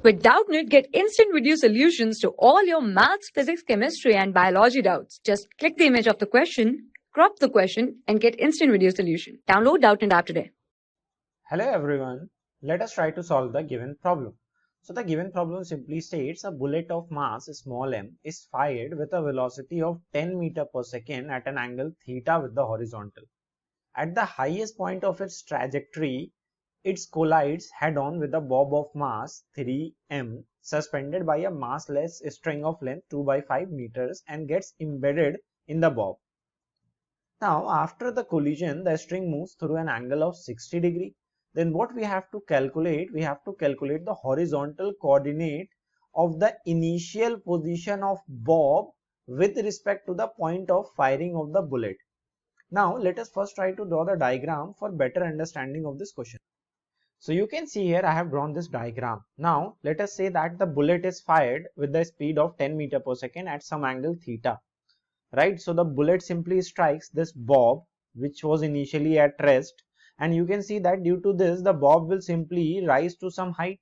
With Doubtnut, get instant video solutions to all your maths, physics, chemistry, and biology doubts. Just click the image of the question, crop the question, and get instant video solution. Download Doubtnut app today. Hello everyone, let us try to solve the given problem. So the given problem simply states a bullet of mass small m is fired with a velocity of 10 meter per second at an angle theta with the horizontal. At the highest point of its trajectory, it collides head-on with a bob of mass 3m suspended by a massless string of length 2 by 5 meters and gets embedded in the bob. Now after the collision, the string moves through an angle of 60 degree. Then what we have to calculate? We have to calculate the horizontal coordinate of the initial position of bob with respect to the point of firing of the bullet. Now let us first try to draw the diagram for better understanding of this question. So you can see here I have drawn this diagram. Now let us say that the bullet is fired with the speed of 10 meter per second at some angle theta. Right, so the bullet simply strikes this bob which was initially at rest, and you can see that due to this the bob will simply rise to some height,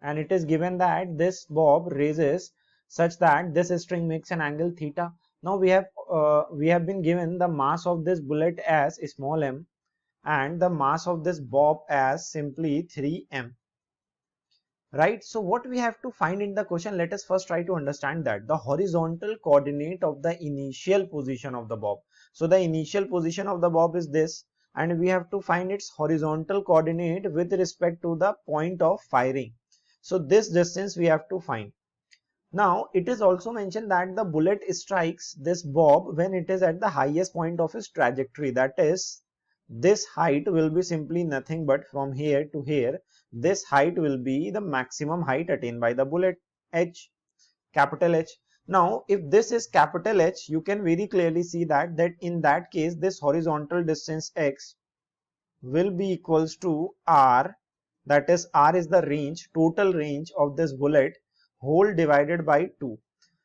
and it is given that this bob raises such that this string makes an angle theta. Now we have been given the mass of this bullet as small m and the mass of this bob as simply 3m. Right, so what we have to find in the question, let us first try to understand that the horizontal coordinate of the initial position of the bob. So the initial position of the bob is this, and we have to find its horizontal coordinate with respect to the point of firing. So this distance we have to find. Now it is also mentioned that the bullet strikes this bob when it is at the highest point of its trajectory, that is this height will be simply nothing but from here to here. This height will be the maximum height attained by the bullet, h, capital H. Now if this is capital H, you can very clearly see that in that case this horizontal distance x will be equals to r, that is r is the range, total range of this bullet, whole divided by 2.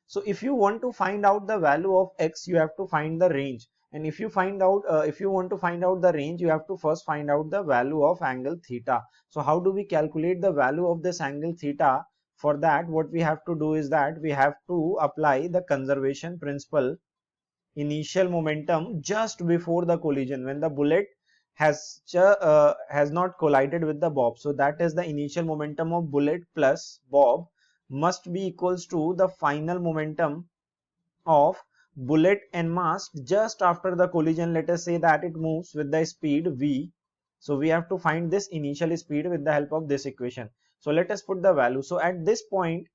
So if you want to find out the value of x, you have to find the range, and if you want to find out the range, you have to first find out the value of angle theta. So how do we calculate the value of this angle theta? For that, what we have to do is that we have to apply the conservation principle. Initial momentum just before the collision, when the bullet has not collided with the bob, so that is the initial momentum of bullet plus bob must be equals to the final momentum of bullet and mass just after the collision. Let us say that it moves with the speed v, so we have to find this initial speed with the help of this equation. So let us put the value. So at this point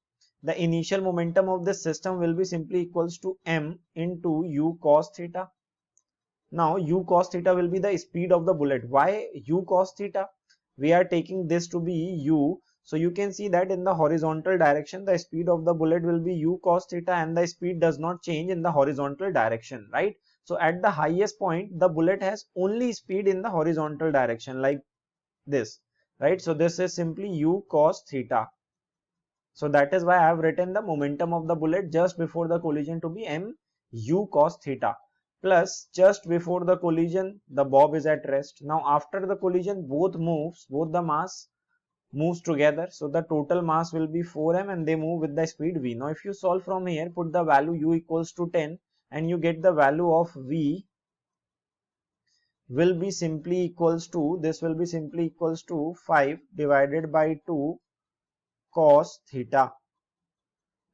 the initial momentum of this system will be simply equals to m into u cos theta. Now u cos theta will be the speed of the bullet. Why u cos theta? We are taking this to be u, so you can see that in the horizontal direction the speed of the bullet will be u cos theta, and the speed does not change in the horizontal direction, right? So at the highest point the bullet has only speed in the horizontal direction like this, right? So this is simply u cos theta. So that is why I have written the momentum of the bullet just before the collision to be m u cos theta, plus just before the collision the bob is at rest. Now after the collision both the mass moves together, so the total mass will be 4m and they move with the speed v. Now if you solve from here, put the value u equals to 10 and you get the value of v will be simply equals to, this will be simply equals to 5 divided by 2 cos theta.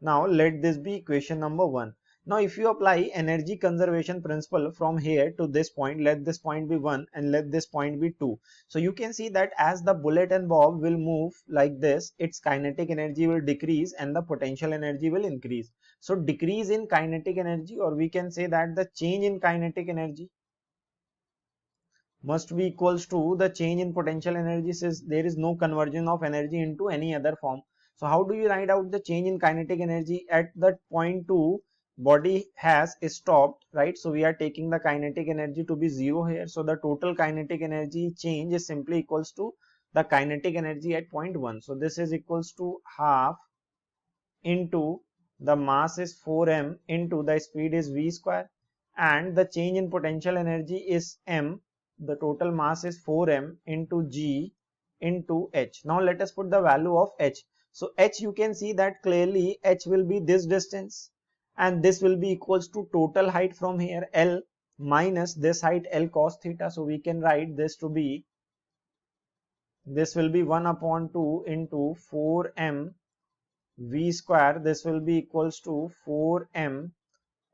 Now let this be equation number 1. Now if you apply energy conservation principle from here to this point, let this point be 1 and let this point be 2. So you can see that as the bullet and bob will move like this, its kinetic energy will decrease and the potential energy will increase. So decrease in kinetic energy, or we can say that the change in kinetic energy must be equals to the change in potential energy, since there is no conversion of energy into any other form. So how do you write out the change in kinetic energy? At that point 2 body has stopped, right? So we are taking the kinetic energy to be 0 here, so the total kinetic energy change is simply equals to the kinetic energy at point 1. So this is equals to half into the mass is 4m into the speed is v square, and the change in potential energy is m, the total mass is 4m into g into h. Now let us put the value of h. So h, you can see that clearly h will be this distance, and this will be equals to total height from here, L, minus this height, L cos theta. So we can write this to be, this will be 1 upon 2 into 4m v square. This will be equals to 4m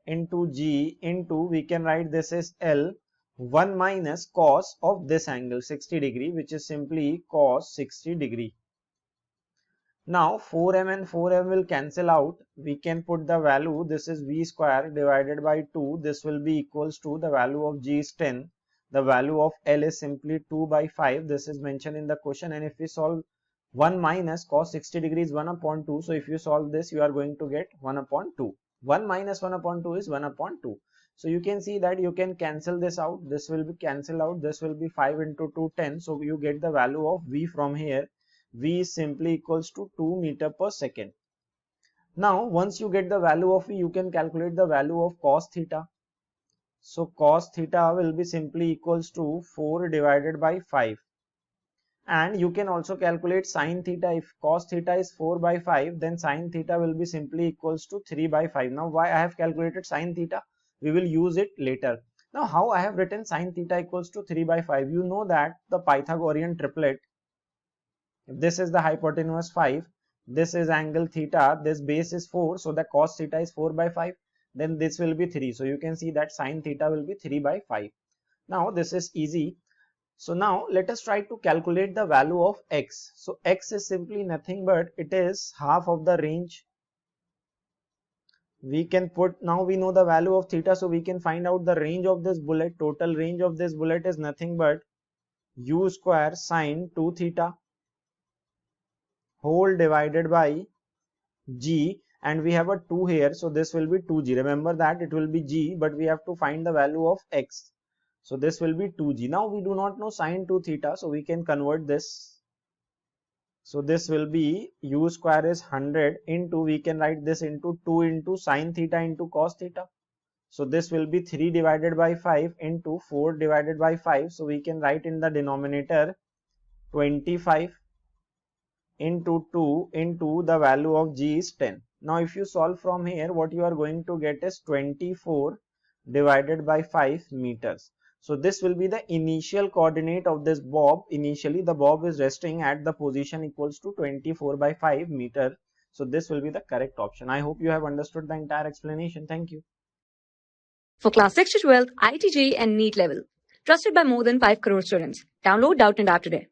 into g into, we can write this is L, 1 minus cos of this angle 60 degree, which is simply cos 60 degree. Now 4m and 4m will cancel out. We can put the value, this is v square divided by 2. This will be equals to, the value of g is 10. The value of L is simply 2 by 5. This is mentioned in the question, and if we solve 1 minus cos 60 degrees 1 upon 2. So if you solve this, you are going to get 1 upon 2. 1 minus 1 upon 2 is 1 upon 2. So you can see that you can cancel this out. This will be cancelled out. This will be 5 into 2, 10. So you get the value of v from here. V is simply equals to 2 meter per second. Now once you get the value of v, you can calculate the value of cos theta. So cos theta will be simply equals to 4 divided by 5. And you can also calculate sin theta. If cos theta is 4 by 5, then sin theta will be simply equals to 3 by 5. Now why I have calculated sin theta? We will use it later. Now how I have written sin theta equals to 3 by 5? You know that the Pythagorean triplet, if this is the hypotenuse 5, this is angle theta, this base is 4, so the cos theta is 4 by 5, then this will be 3. So you can see that sin theta will be 3 by 5. Now this is easy. So now let us try to calculate the value of x. So x is simply nothing but it is half of the range. We can put, now we know the value of theta, so we can find out the range of this bullet. Total range of this bullet is nothing but u square sine 2 theta whole divided by g, and we have a 2 here, so this will be 2g. Remember that it will be g, but we have to find the value of x. So this will be 2g. Now we do not know sine 2 theta, so we can convert this. So this will be u square is 100 into, we can write this into 2 into sine theta into cos theta. So this will be 3 divided by 5 into 4 divided by 5. So we can write in the denominator 25 into 2 into the value of g is 10. Now if you solve from here, what you are going to get is 24 divided by 5 meters. So this will be the initial coordinate of this bob. Initially the bob is resting at the position equals to 24 by 5 meter. So this will be the correct option. I hope you have understood the entire explanation. Thank you. For class 6 to 12, IIT JEE and NEET level. Trusted by more than 5 crore students. Download Doubtnut app today.